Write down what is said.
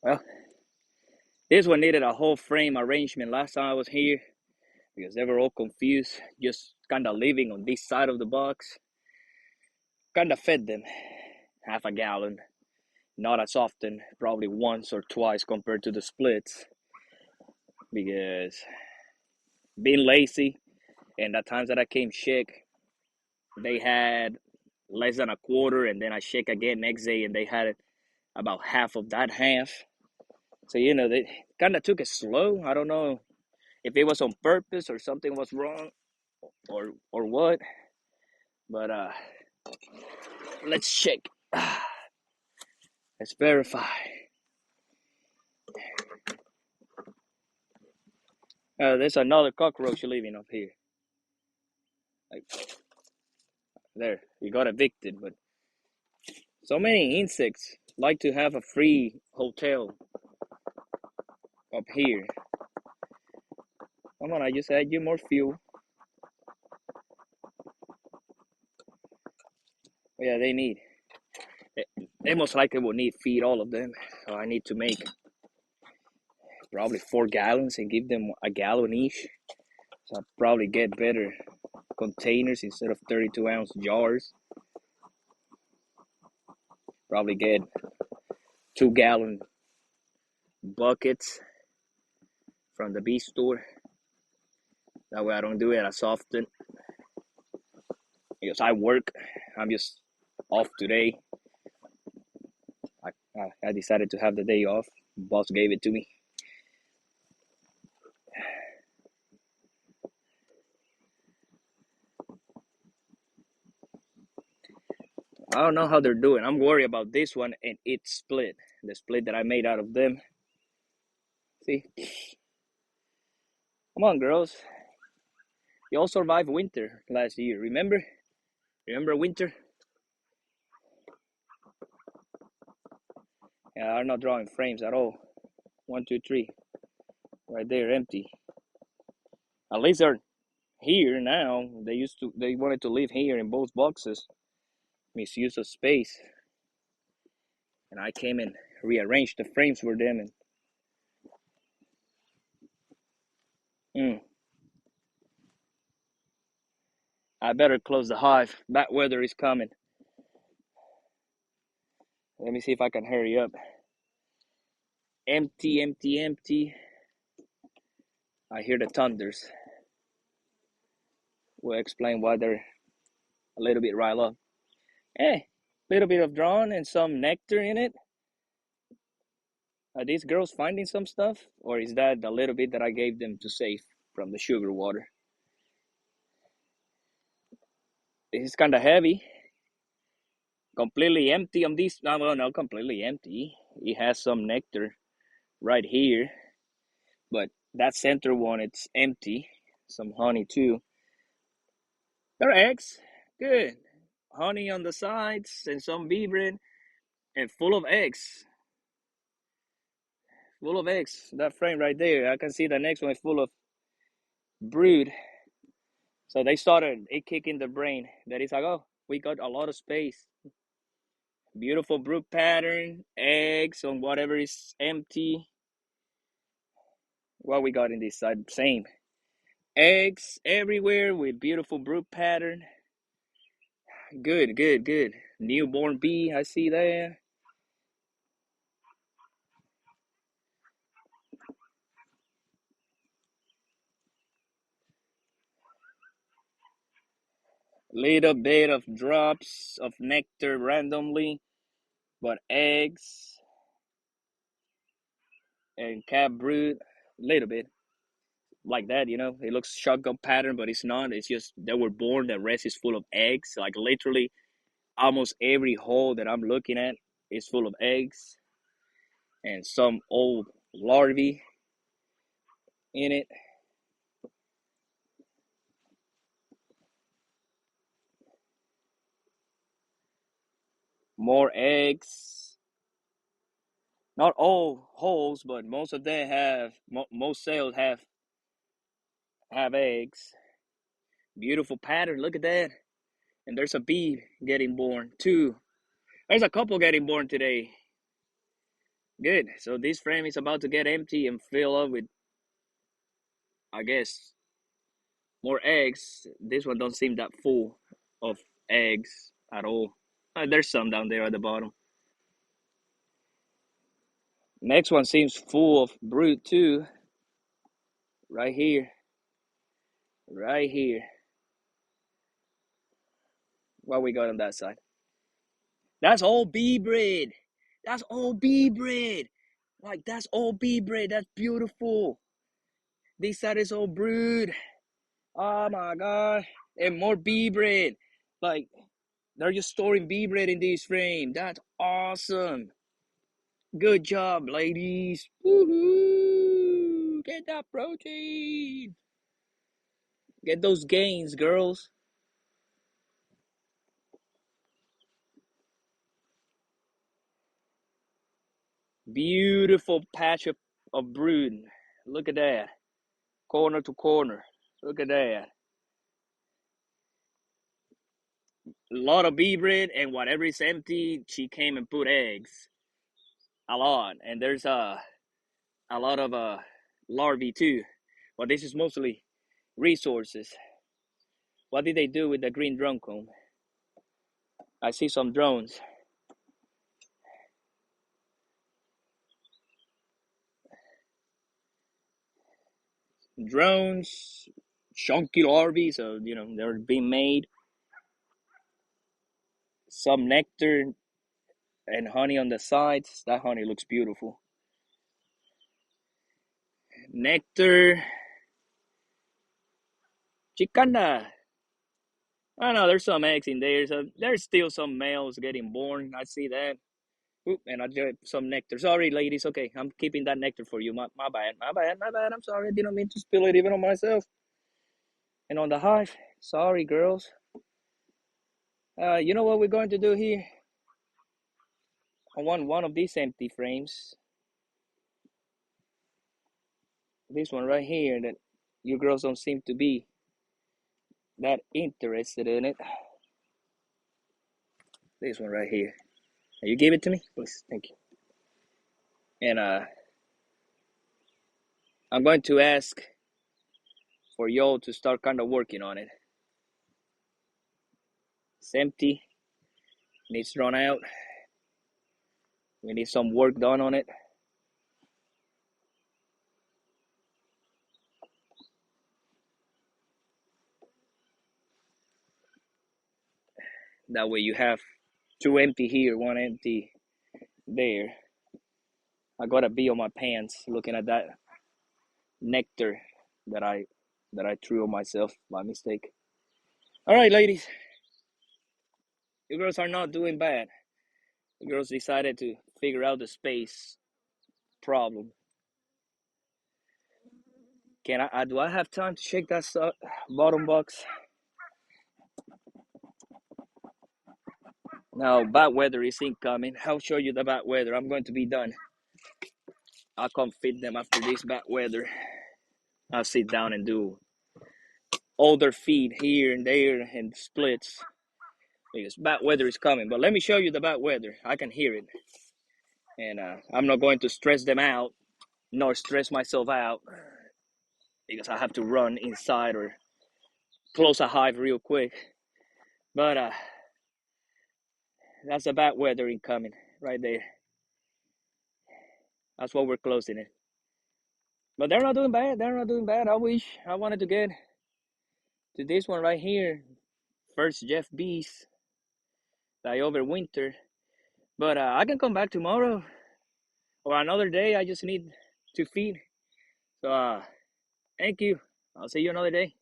Well, this one needed a whole frame arrangement last time I was here because they were all confused, just kind of living on this side of the box. Kind of fed them half a gallon, not as often, probably once or twice compared to the splits because being lazy and at times that I came sick, they had less than a quarter, and then I shake again next day and they had about half of that half. So they kind of took it slow. I don't know if it was on purpose or something was wrong or what, but let's check. Let's verify. There's another cockroach living up here. Like there, you got evicted, but so many insects like to have a free hotel up here. Come on, I just add you more fuel. Oh, yeah, they most likely will need feed all of them. So I need to make probably 4 gallons and give them a gallon each. So I'll probably get better containers instead of 32-ounce jars. Probably get 2-gallon buckets from the bee store. That way I don't do it as often because I work. I'm just off today. I decided to have the day off. Boss gave it to me. I don't know how they're doing. I'm worried about this one and its split. The split that I made out of them. See? Come on, girls. You all survived winter last year. Remember? Remember winter? Yeah, I'm not drawing frames at all. 1, 2, 3. Right there, empty. At least they're here now. They wanted to live here in both boxes. Misuse of space. And I came and rearranged the frames for them and I better close the hive. Bad weather is coming. Let me see if I can hurry up. Empty, empty, empty. I hear the thunders. We'll explain why they're a little bit riled up. Hey, little bit of drawn and some nectar in it. Are these girls finding some stuff? Or is that the little bit that I gave them to save from the sugar water? It's kind of heavy. Completely empty on this. No, well, not completely empty. It has some nectar right here. But that center one, it's empty. Some honey too. There are eggs. Good. Honey on the sides and some bee bread and full of eggs. Full of eggs. That frame right there. I can see the next one is full of brood. So they started a kick in the brain that is like, oh, we got a lot of space. Beautiful brood pattern, eggs on whatever is empty. What we got in this side? Same. Eggs everywhere with beautiful brood pattern. Good, good, good. Newborn bee, I see there. Little bit of drops of nectar randomly, but eggs and cat brood, little bit like that. It looks shotgun pattern, but it's not. It's just they were born. The rest is full of eggs. Like literally, almost every hole that I'm looking at is full of eggs and some old larvae in it. More eggs. Not all holes, but most of them have. Most cells have eggs. Beautiful pattern. Look at that. And there's a bee getting born too. There's a couple getting born today. Good. So this frame is about to get empty and fill up with, I guess, more eggs. This one don't seem that full of eggs at all. There's some down there at the bottom. Next one seems full of brood too. Right here. Right here. What we got on that side? That's all bee bread. That's all bee bread. Like, that's all bee bread. That's beautiful. This side is all brood. Oh my god. And more bee bread. Like, they're just storing bee bread in this frame. That's awesome. Good job, ladies. Woohoo! Get that protein. Get those gains, girls. Beautiful patch of brood. Look at that. Corner to corner. Look at that. A lot of bee bread, and whatever is empty, she came and put eggs. A lot. And there's a lot of larvae too. But this is mostly resources. What did they do with the green drone comb? I see some drones. Drones, chunky larvae, so they're being made. Some nectar and honey on the sides. That honey looks beautiful. Nectar. Chicana. I don't know, there's some eggs in there. So there's still some males getting born. I see that. Oop, and I dropped some nectar. Sorry, ladies. Okay, I'm keeping that nectar for you. My bad. My bad. My bad. I'm sorry. I didn't mean to spill it even on myself. And on the hive. Sorry, girls. You know what we're going to do here? I want one of these empty frames. This one right here that you girls don't seem to be that interested in it. This one right here. You give it to me, please. Thank you. And I'm going to ask for y'all to start kind of working on it. It's empty. Needs drawn out. We need some work done on it. That way you have two empty here, one empty there. I gotta be on my pants looking at that nectar that I threw on myself by mistake. All right, ladies. You girls are not doing bad. The girls decided to figure out the space problem. Do I have time to shake that bottom box? Now, bad weather is incoming. I'll show you the bad weather. I'm going to be done. I'll come feed them after this bad weather. I'll sit down and do all their feed here and there and splits because bad weather is coming. But let me show you the bad weather. I can hear it. And I'm not going to stress them out nor stress myself out because I have to run inside or close a hive real quick. But that's the bad weather incoming right there. That's what we're closing it. But they're not doing bad. They're not doing bad. I wish I wanted to get to this one right here. First Jeff bees that overwinter. But I can come back tomorrow or another day. I just need to feed. So thank you. I'll see you another day.